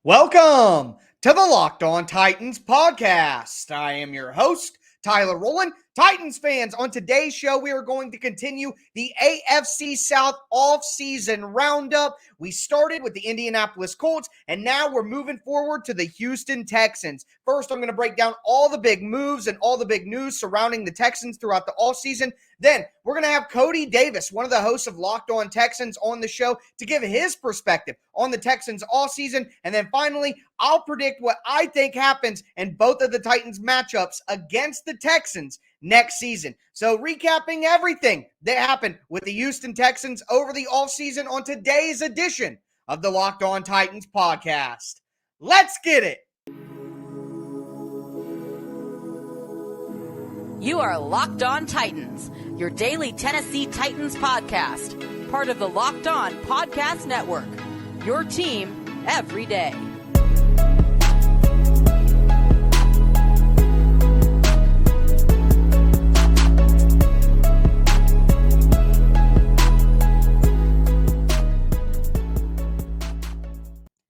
Welcome to the Locked On Titans podcast. I am your host, Tyler Rowland. Titans fans, on today's show, we are going to continue the AFC South offseason roundup. We started with the Indianapolis Colts, and now we're moving forward to the Houston Texans. First, I'm going to break down all the big moves and all the big news surrounding the Texans throughout the offseason. Then, we're going to have Coty Davis, one of the hosts of Locked On Texans, on the show to give his perspective on the Texans offseason. And then finally, I'll predict what I think happens in both of the Titans matchups against the Texans next season. So recapping everything that happened with the Houston Texans over the offseason on today's edition of the Locked On Titans podcast. Let's get it. You are Locked On Titans, your daily Tennessee Titans podcast, part of the Locked On Podcast Network, your team every day.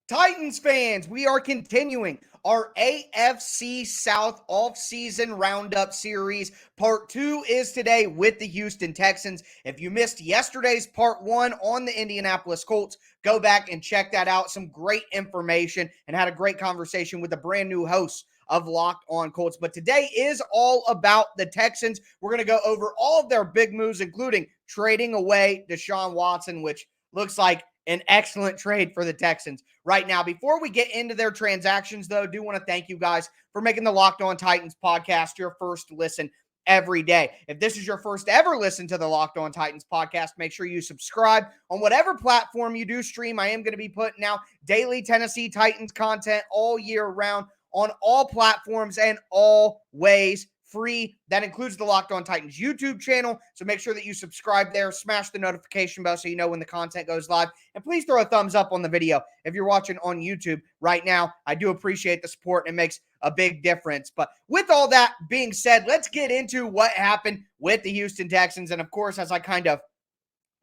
Titans fans, we are continuing our AFC South offseason roundup series. Part 2 is today with the Houston Texans. If you missed yesterday's part 1 on the Indianapolis Colts, go back and check that out. Some great information and had a great conversation with the brand new host of Locked On Colts. But today is all about the Texans. We're going to go over all of their big moves, including trading away Deshaun Watson, which looks like an excellent trade for the Texans right now. Before we get into their transactions, though, I do want to thank you guys for making the Locked On Titans podcast your first listen every day. If this is your first ever listen to the Locked On Titans podcast, make sure you subscribe on whatever platform you do stream. I am going to be putting out daily Tennessee Titans content all year round on all platforms and always free. That includes the Locked On Titans YouTube channel. So make sure that you subscribe there, smash the notification bell so you know when the content goes live. And please throw a thumbs up on the video if you're watching on YouTube right now. I do appreciate the support, and it makes a big difference. But with all that being said, let's get into what happened with the Houston Texans. And of course, as I kind of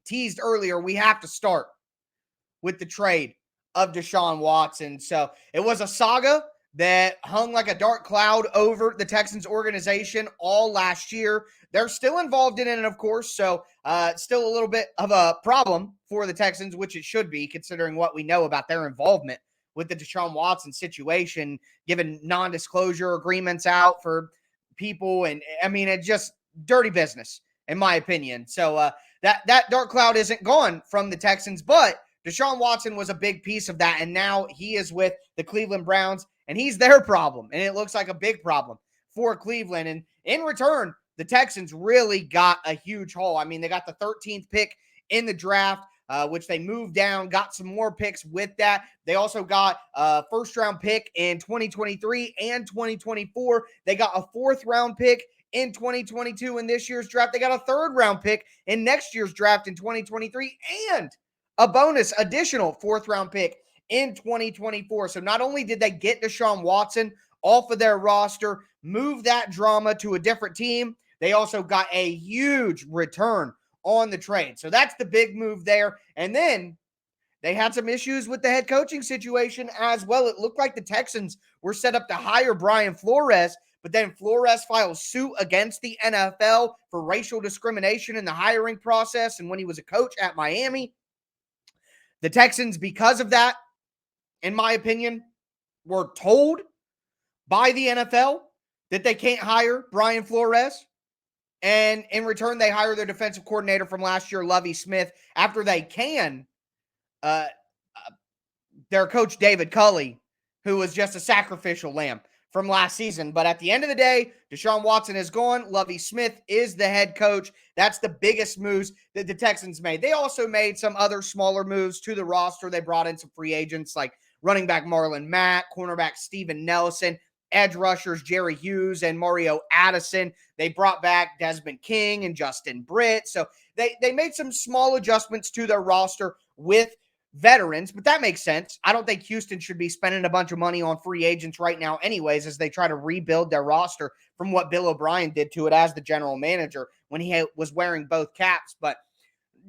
teased earlier, we have to start with the trade of Deshaun Watson. So it was a saga that hung like a dark cloud over the Texans organization all last year. They're still involved in it, of course, so still a little bit of a problem for the Texans, which it should be, considering what we know about their involvement with the Deshaun Watson situation, given non-disclosure agreements out for people. And, I mean, it's just dirty business, in my opinion. So that dark cloud isn't gone from the Texans, but Deshaun Watson was a big piece of that, and now he is with the Cleveland Browns, and he's their problem, and it looks like a big problem for Cleveland. And in return, the Texans really got a huge haul. I mean, they got the 13th pick in the draft, which they moved down, got some more picks with that. They also got a first-round pick in 2023 and 2024. They got a fourth-round pick in 2022 in this year's draft. They got a third-round pick in next year's draft in 2023, and a bonus additional fourth-round pick in 2024. So not only did they get Deshaun Watson off of their roster, move that drama to a different team, they also got a huge return on the trade. So that's the big move there. And then they had some issues with the head coaching situation as well. It looked like the Texans were set up to hire Brian Flores, but then Flores files suit against the NFL for racial discrimination in the hiring process and when he was a coach at Miami. The Texans, because of that, in my opinion, were told by the NFL that they can't hire Brian Flores. And in return, they hire their defensive coordinator from last year, Lovie Smith, after they can their coach, David Culley, who was just a sacrificial lamb from last season. But at the end of the day, Deshaun Watson is gone. Lovie Smith is the head coach. That's the biggest moves that the Texans made. They also made some other smaller moves to the roster. They brought in some free agents like running back Marlon Mack, cornerback Steven Nelson, edge rushers Jerry Hughes and Mario Addison. They brought back Desmond King and Justin Britt. So they made some small adjustments to their roster with veterans, but that makes sense. I don't think Houston should be spending a bunch of money on free agents right now anyways, as they try to rebuild their roster from what Bill O'Brien did to it as the general manager when he was wearing both caps. But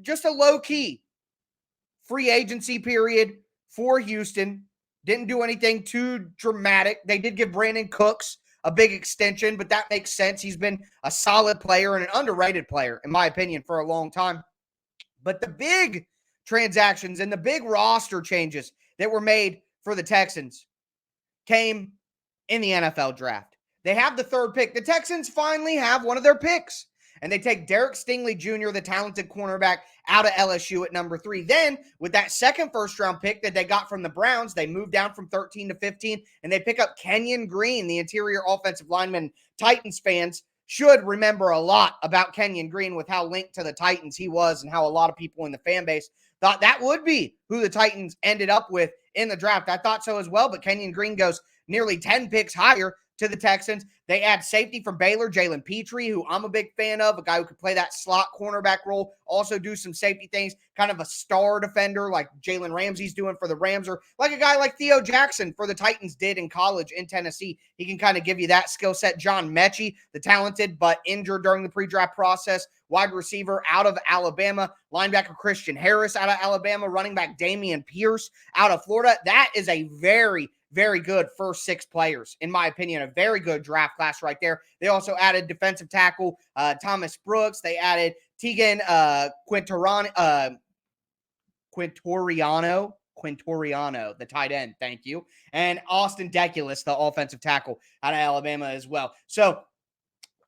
just a low-key free agency period for Houston. Didn't do anything too dramatic. They did give Brandon Cooks a big extension, but that makes sense. He's been a solid player and an underrated player, in my opinion, for a long time. But the big transactions and the big roster changes that were made for the Texans came in the NFL draft. They have the third pick. The Texans finally have one of their picks, and they take Derek Stingley Jr., the talented cornerback, out of LSU at number 3. Then, with that second first-round pick that they got from the Browns, they moved down from 13 to 15, and they pick up Kenyon Green, the interior offensive lineman. Titans fans should remember a lot about Kenyon Green with how linked to the Titans he was and how a lot of people in the fan base thought that would be who the Titans ended up with in the draft. I thought so as well, but Kenyon Green goes nearly 10 picks higher to the Texans. They add safety from Baylor, Jalen Petrie, who I'm a big fan of, a guy who could play that slot cornerback role, also do some safety things, kind of a star defender like Jalen Ramsey's doing for the Rams, or like a guy like Theo Jackson for the Titans did in college in Tennessee. He can kind of give you that skill set. John Mechie, the talented but injured during the pre-draft process, wide receiver out of Alabama, linebacker Christian Harris out of Alabama, running back Damian Pierce out of Florida. That is a very good first 6 players, in my opinion. A very good draft class right there. They also added defensive tackle Thomas Brooks. They added Tegan Quintoriano, the tight end. Thank you. And Austin Deculus, the offensive tackle out of Alabama as well. So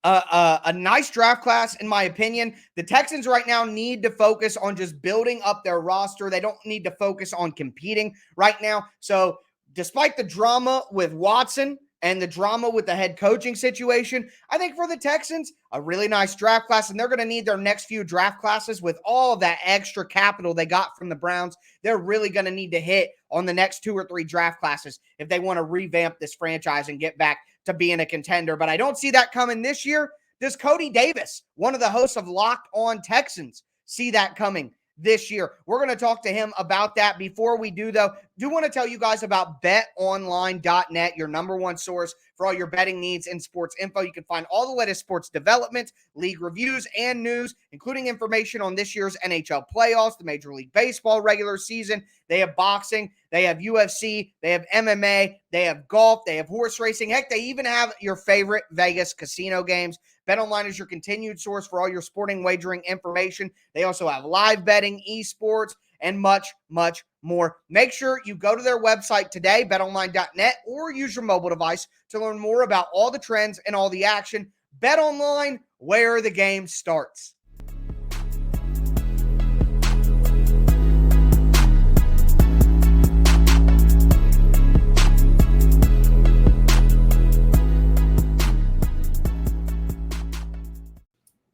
a nice draft class, in my opinion. The Texans right now need to focus on just building up their roster. They don't need to focus on competing right now. So despite the drama with Watson and the drama with the head coaching situation, I think for the Texans, a really nice draft class, and they're going to need their next few draft classes with all of that extra capital they got from the Browns. They're really going to need to hit on the next 2 or 3 draft classes if they want to revamp this franchise and get back to being a contender. But I don't see that coming this year. Does Coty Davis, one of the hosts of Locked On Texans, see that coming this year? We're going to talk to him about that. Before we do, though, do want to tell you guys about betonline.net, your number one source for all your betting needs and sports info. You can find all the latest sports developments, league reviews, and news, including information on this year's NHL playoffs, the Major League Baseball regular season. They have boxing, they have UFC, they have MMA, they have golf, they have horse racing. Heck, they even have your favorite Vegas casino games. BetOnline is your continued source for all your sporting wagering information. They also have live betting, esports, and much, much more. Make sure you go to their website today, betonline.net, or use your mobile device to learn more about all the trends and all the action. BetOnline, where the game starts.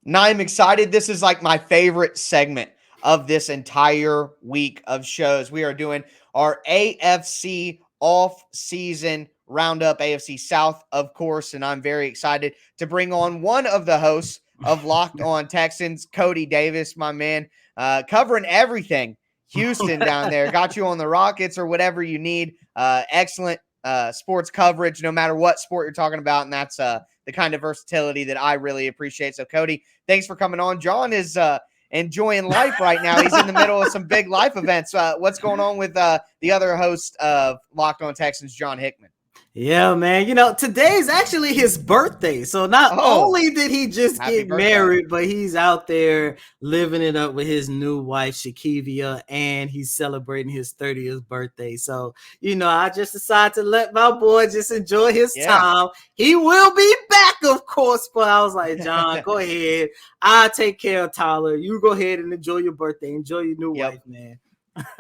Now I'm excited. This is like my favorite segment of this entire week of shows. We are doing our AFC off-season roundup, AFC South, of course, and I'm very excited to bring on one of the hosts of Locked On Texans, Coty Davis, my man, covering everything Houston down there. Got you on the Rockets or whatever you need. Excellent sports coverage, no matter what sport you're talking about, and that's the kind of versatility that I really appreciate. So, Coty, thanks for coming on. John is enjoying life right now. He's in the middle of some big life events. What's going on with the other host of Locked On Texans, John Hickman? Yeah, man. You know, today's actually his birthday. So not only did he just get married, but he's out there living it up with his new wife, Shakivia, and he's celebrating his 30th birthday. So, you know, I just decided to let my boy just enjoy his time. He will be back, of course, but I was like, John, go ahead. I'll take care of Tyler. You go ahead and enjoy your birthday. Enjoy your new wife, man.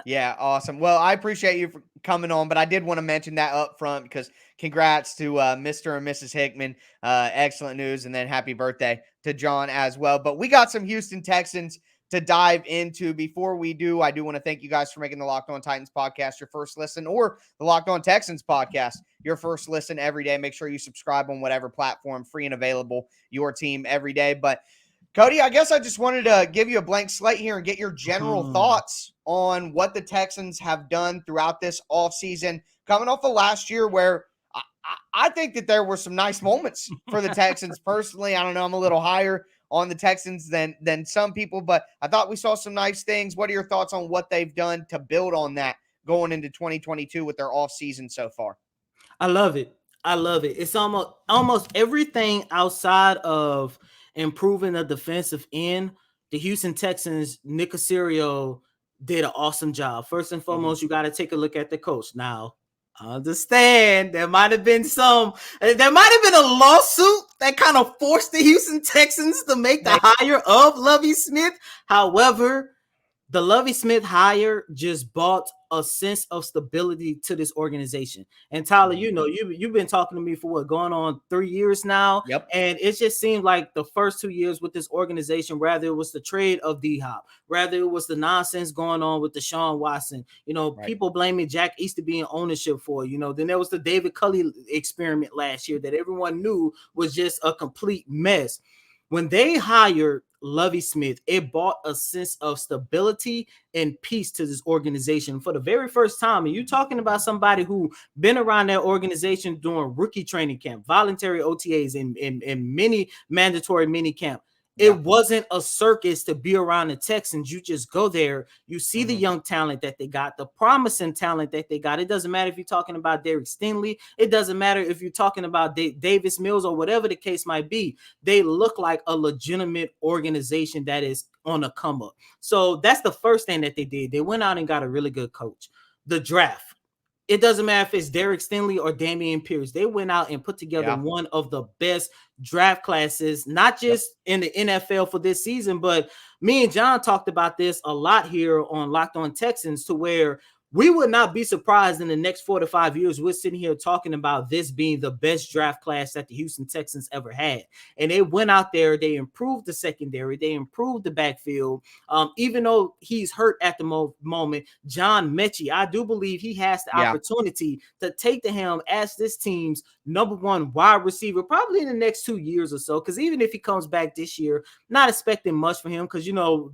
Yeah, awesome. Well, I appreciate you for coming on, but I did want to mention that up front because congrats to Mr. and Mrs. Hickman. Excellent news, and then happy birthday to John as well. But we got some Houston Texans to dive into. Before we do, I do want to thank you guys for making the Locked On Titans podcast your first listen, or the Locked On Texans podcast your first listen every day. Make sure you subscribe on whatever platform, free and available, your team every day. But Coty, I guess I just wanted to give you a blank slate here and get your general thoughts on what the Texans have done throughout this offseason, coming off of last year where I think that there were some nice moments for the Texans. Personally, I don't know, I'm a little higher on the Texans than some people, but I thought we saw some nice things. What are your thoughts on what they've done to build on that going into 2022 with their offseason so far. I love it. It's almost everything outside of improving the defensive end. The Houston Texans, Nick Caserio did an awesome job. First and foremost, you got to take a look at the coach. Now, I understand there might have been a lawsuit that kind of forced the Houston Texans to make the hire of Lovie Smith. However, the Lovie Smith hire just brought a sense of stability to this organization. And Tyler, you've been talking to me for going on 3 years now. Yep. And it just seemed like the first 2 years with this organization, rather it was the trade of D-Hop, rather it was the nonsense going on with Deshaun Watson. People blaming Jack Easterby in ownership for, then there was the David Culley experiment last year that everyone knew was just a complete mess. When they hired Lovie Smith, it brought a sense of stability and peace to this organization for the very first time. And you're talking about somebody who been around that organization during rookie training camp, voluntary OTAs, and many mandatory mini camp. It wasn't a circus to be around the Texans. You just go there. You see the young talent that they got, the promising talent that they got. It doesn't matter if you're talking about Derek Stingley. It doesn't matter if you're talking about Davis Mills or whatever the case might be. They look like a legitimate organization that is on a come up. So that's the first thing that they did. They went out and got a really good coach. The draft. It doesn't matter if it's Derek Stingley or Dameon Pierce. They went out and put together one of the best draft classes, not just in the NFL for this season, but me and John talked about this a lot here on Locked On Texans, to where we would not be surprised in the next 4 to 5 years. We're sitting here talking about this being the best draft class that the Houston Texans ever had. And they went out there, they improved the secondary, they improved the backfield. Even though he's hurt at the moment, John Mechie, I do believe he has the opportunity to take the helm as this team's number one wide receiver, probably in the next 2 years or so. Because even if he comes back this year, not expecting much for him, because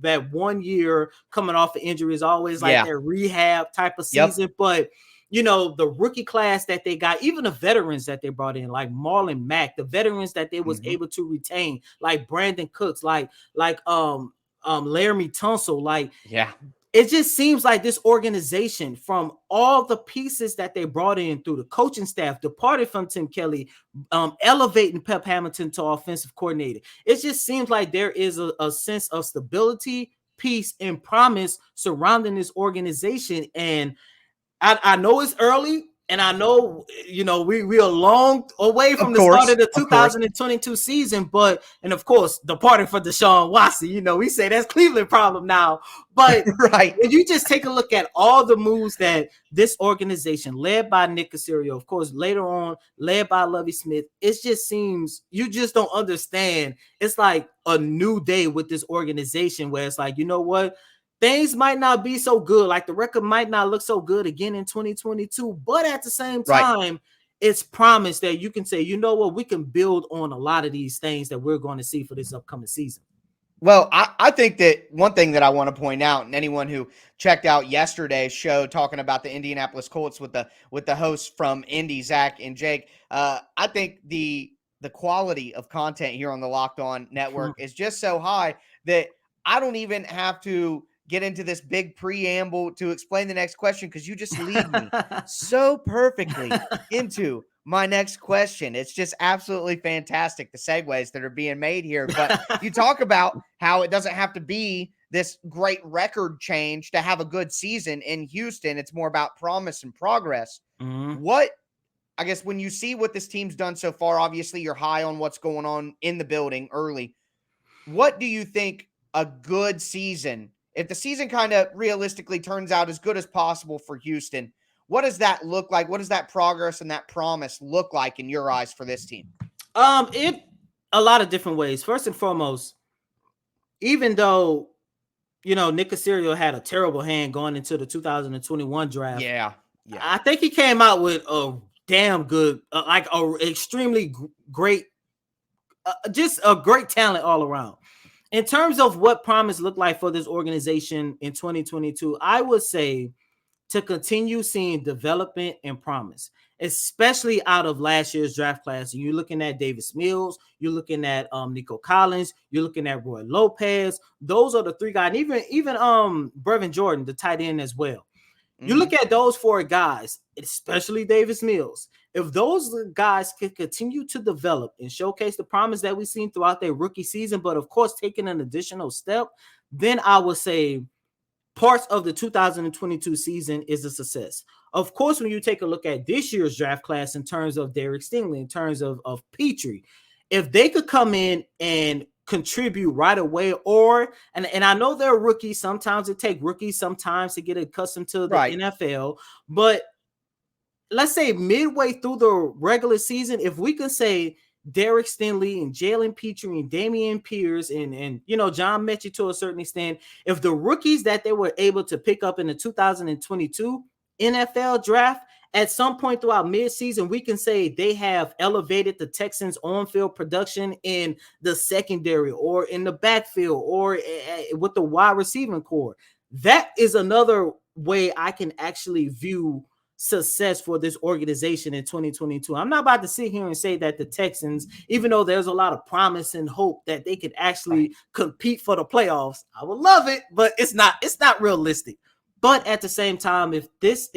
that 1 year coming off of injury is always like that rehab type of season. But the rookie class that they got, even the veterans that they brought in, like Marlon Mack, the veterans that they was able to retain, like Brandon Cooks, like Laramie Tunsil, it just seems like this organization, from all the pieces that they brought in through the coaching staff, departed from Tim Kelly, elevating Pep Hamilton to offensive coordinator. It just seems like there is a sense of stability, peace, and promise surrounding this organization. And I know it's early, and I know, we are long away from the start of the 2022 season, but, and of course, departing for Deshaun Watson, we say that's Cleveland problem now. But when you just take a look at all the moves that this organization, led by Nick Caserio, of course, later on, led by Lovie Smith, it just seems you just don't understand. It's like a new day with this organization where it's like, you know what? Things might not be so good. Like the record might not look so good again in 2022, but at the same time, it's promised that you can say, you know what, we can build on a lot of these things that we're going to see for this upcoming season. Well, I think that one thing that I want to point out, and anyone who checked out yesterday's show talking about the Indianapolis Colts with the hosts from Indy, Zach and Jake, I think the quality of content here on the Locked On Network is just so high that I don't even have to get into this big preamble to explain the next question, because you just lead me so perfectly into my next question. It's just absolutely fantastic, the segues that are being made here. But you talk about how it doesn't have to be this great record change to have a good season in Houston. It's more about promise and progress. What, I guess, when you see what this team's done so far, obviously you're high on what's going on in the building early. What do you think a good season, if the season kind of realistically turns out as good as possible for Houston, what does that look like? What does that progress and that promise look like in your eyes for this team? It a lot of different ways. First and foremost, even though, Nick Caserio had a terrible hand going into the 2021 draft. Yeah. I think he came out with a damn good, extremely great, just a great talent all around. In terms of what promise looked like for this organization in 2022, I would say to continue seeing development and promise, especially out of last year's draft class. And you're looking at Davis Mills, you're looking at Nico Collins, you're looking at Roy Lopez. Those are the three guys, and even Brevin Jordan, the tight end as well. You look at those 4 guys, especially Davis Mills. If those guys can continue to develop and showcase the promise that we've seen throughout their rookie season, but of course taking an additional step, then I would say parts of the 2022 season is a success. Of course, when you take a look at this year's draft class in terms of Derek Stingley, in terms of Petrie, if they could come in and contribute right away, and I know they're rookies. Sometimes it takes rookies sometimes to get accustomed to the NFL, but let's say midway through the regular season, if we can say Derek Stingley and Jalen Petrie and Damian Pierce and John Mechie to a certain extent, if the rookies that they were able to pick up in the 2022 NFL draft, at some point throughout midseason, we can say they have elevated the Texans' on-field production in the secondary or in the backfield or with the wide receiving core. That is another way I can actually view success for this organization in 2022. I'm not about to sit here and say that the Texans, even though there's a lot of promise and hope that they could actually compete for the playoffs, I would love it, but it's not realistic. But at the same time, if this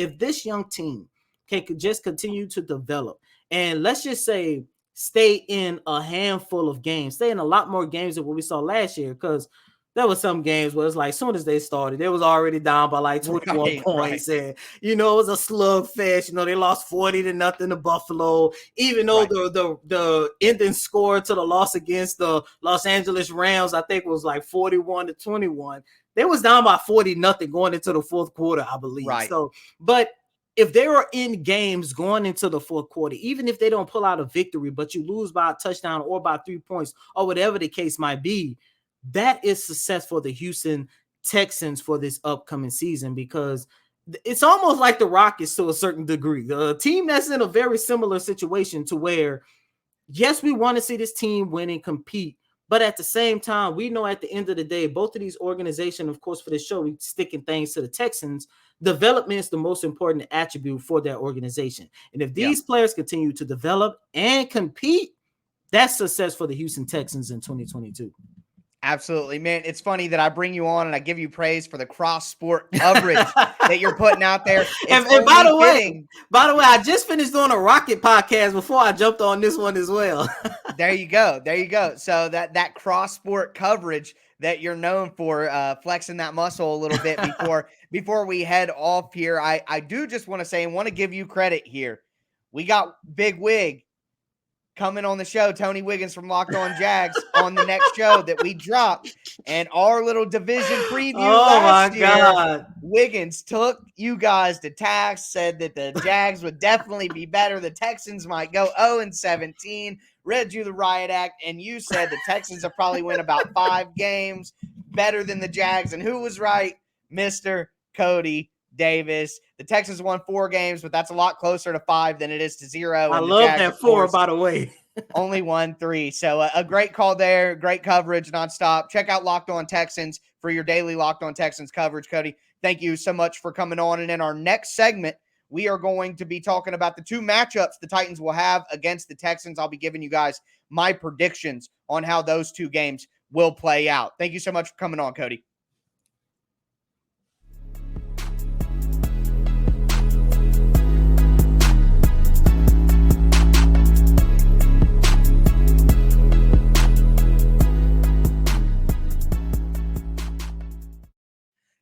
young team can just continue to develop and let's just say stay in a handful of games, stay in a lot more games than what we saw last year, because there were some games where it's like as soon as they started, they was already down by like 21 points. And, it was a slugfest. They lost 40-0 to Buffalo, even though the ending score to the loss against the Los Angeles Rams, I think was like 41-21. They was down by 40-0 going into the fourth quarter, I believe. Right. So, but if they are in games going into the fourth quarter, even if they don't pull out a victory, but you lose by a touchdown or by 3 points or whatever the case might be, that is success for the Houston Texans for this upcoming season, because it's almost like the Rockets to a certain degree. The team that's in a very similar situation to where, yes, we want to see this team win and compete, but at the same time, we know at the end of the day, both of these organizations, of course, for this show, we sticking things to the Texans. Development is the most important attribute for that organization. And if these players continue to develop and compete, that's success for the Houston Texans in 2022. Absolutely, man. It's funny that I bring you on and I give you praise for the cross-sport coverage that you're putting out there. And by the way, I just finished doing a Rocket podcast before I jumped on this one as well. There you go. So that cross-sport coverage that you're known for, flexing that muscle a little bit before we head off here. I do just want to say and want to give you credit here. We got Big Wig coming on the show, Tony Wiggins from Locked On Jags, on the next show that we dropped. And our little division preview last year, God. Wiggins took you guys to task, said that the Jags would definitely be better. The Texans might go 0-17, read you the riot act, and you said the Texans will probably win about 5 games better than the Jags. And who was right? Mr. Coty Davis. The Texans won 4 games, but that's a lot closer to 5 than it is to 0. I love that 4, by the way. Only won 3. So a great call there. Great coverage nonstop. Check out Locked On Texans for your daily Locked On Texans coverage. Coty, thank you so much for coming on. And in our next segment, we are going to be talking about the 2 matchups the Titans will have against the Texans. I'll be giving you guys my predictions on how those 2 games will play out. Thank you so much for coming on, Coty.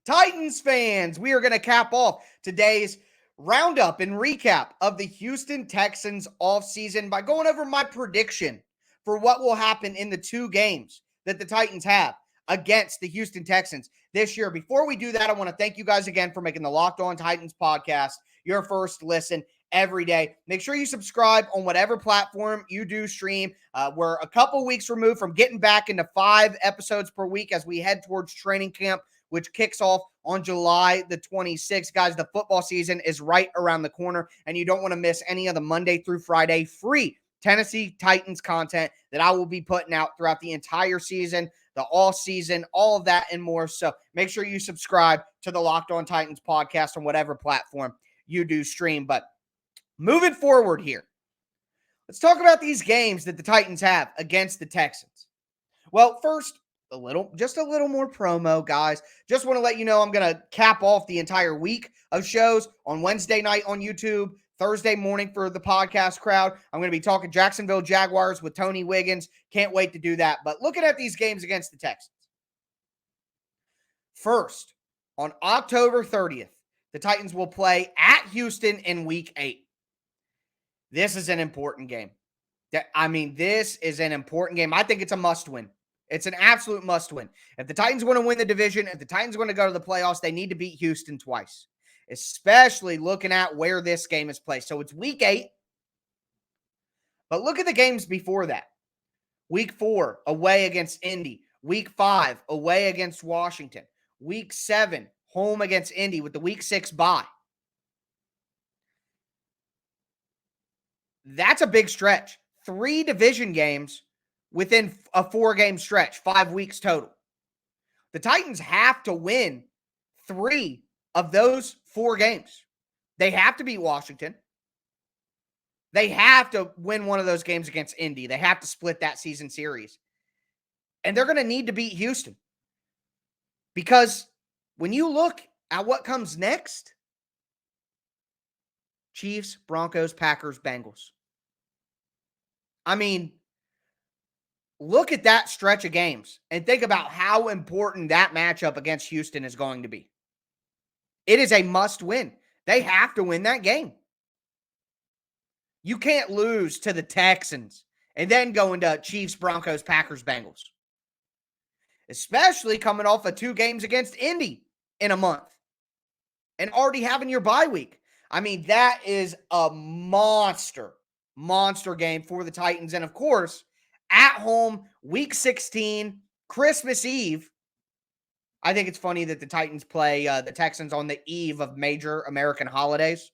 Titans fans, we are going to cap off today's roundup and recap of the Houston Texans offseason by going over my prediction for what will happen in the 2 games that the Titans have against the Houston Texans this year. Before we do that, I want to thank you guys again for making the Locked On Titans podcast your first listen every day. Make sure you subscribe on whatever platform you do stream. We're a couple weeks removed from getting back into 5 episodes per week as we head towards training camp, which kicks off on July the 26th. Guys, the football season is right around the corner, and you don't want to miss any of the Monday through Friday free Tennessee Titans content that I will be putting out throughout the entire season, the all season, all of that and more. So make sure you subscribe to the Locked On Titans podcast on whatever platform you do stream. But moving forward here, let's talk about these games that the Titans have against the Texans. Well, first, just a little more promo, guys. Just want to let you know I'm going to cap off the entire week of shows on Wednesday night on YouTube, Thursday morning for the podcast crowd. I'm going to be talking Jacksonville Jaguars with Tony Wiggins. Can't wait to do that. But looking at these games against the Texans. First, on October 30th, the Titans will play at Houston in Week 8. This is an important game. This is an important game. I think it's a must-win. It's an absolute must-win. If the Titans want to win the division, if the Titans want to go to the playoffs, they need to beat Houston twice, especially looking at where this game is played. So it's Week 8, but look at the games before that. Week 4, away against Indy. Week 5, away against Washington. Week 7, home against Indy with the Week 6 bye. That's a big stretch. 3 division games within a 4-game stretch, 5 weeks total. The Titans have to win 3 of those 4 games. They have to beat Washington. They have to win one of those games against Indy. They have to split that season series. And they're going to need to beat Houston. Because when you look at what comes next, Chiefs, Broncos, Packers, Bengals. Look at that stretch of games and think about how important that matchup against Houston is going to be. It is a must win. They have to win that game. You can't lose to the Texans and then go into Chiefs, Broncos, Packers, Bengals. Especially coming off of 2 games against Indy in a month and already having your bye week. That is a monster game for the Titans. And of course, at home, Week 16, Christmas Eve. I think it's funny that the Titans play the Texans on the eve of major American holidays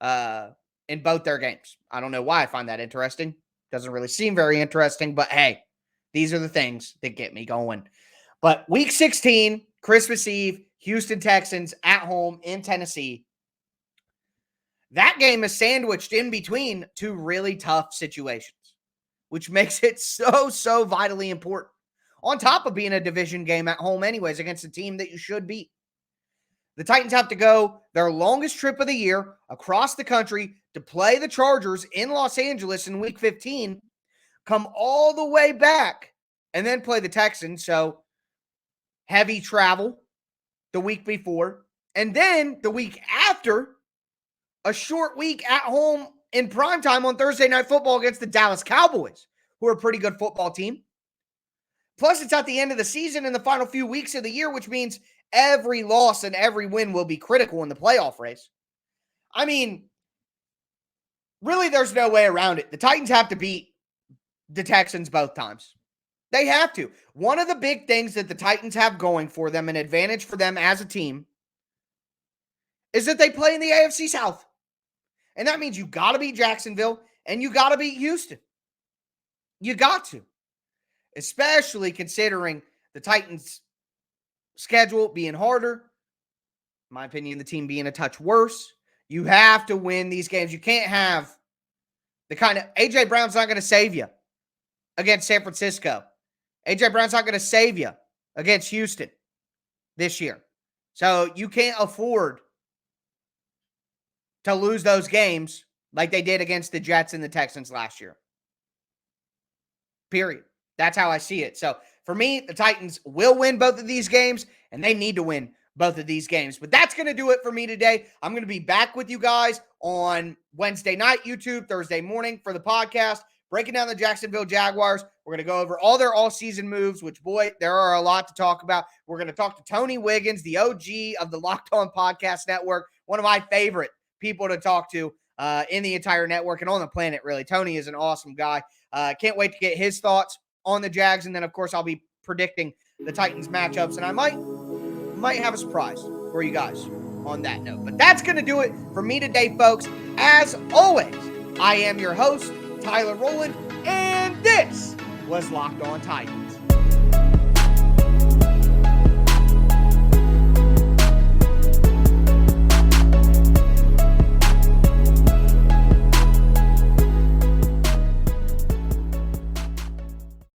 in both their games. I don't know why I find that interesting. Doesn't really seem very interesting, but hey, these are the things that get me going. But Week 16, Christmas Eve, Houston Texans at home in Tennessee. That game is sandwiched in between 2 really tough situations, which makes it so vitally important. On top of being a division game at home anyways against a team that you should beat. The Titans have to go their longest trip of the year across the country to play the Chargers in Los Angeles in Week 15, come all the way back, and then play the Texans. So heavy travel the week before. And then the week after, a short week at home in primetime on Thursday Night Football against the Dallas Cowboys, who are a pretty good football team. Plus, it's at the end of the season in the final few weeks of the year, which means every loss and every win will be critical in the playoff race. Really, there's no way around it. The Titans have to beat the Texans both times. They have to. One of the big things that the Titans have going for them, an advantage for them as a team, is that they play in the AFC South. And that means you got to beat Jacksonville and you got to beat Houston. You got to. Especially considering the Titans' schedule being harder. In my opinion, the team being a touch worse. You have to win these games. You can't have the kind of... A.J. Brown's not going to save you against San Francisco. A.J. Brown's not going to save you against Houston this year. So you can't afford to lose those games like they did against the Jets and the Texans last year. Period. That's how I see it. So for me, the Titans will win both of these games, and they need to win both of these games. But that's going to do it for me today. I'm going to be back with you guys on Wednesday night, YouTube, Thursday morning for the podcast, breaking down the Jacksonville Jaguars. We're going to go over all their all-season moves, which, boy, there are a lot to talk about. We're going to talk to Tony Wiggins, the OG of the Locked On Podcast Network, one of my favorite people to talk to in the entire network and on the planet, really. Tony is an awesome guy. Can't wait to get his thoughts on the Jags, and then, of course, I'll be predicting the Titans matchups, and I might have a surprise for you guys on that note. But that's going to do it for me today, folks. As always, I am your host, Tyler Rowland, and this was Locked On Titans.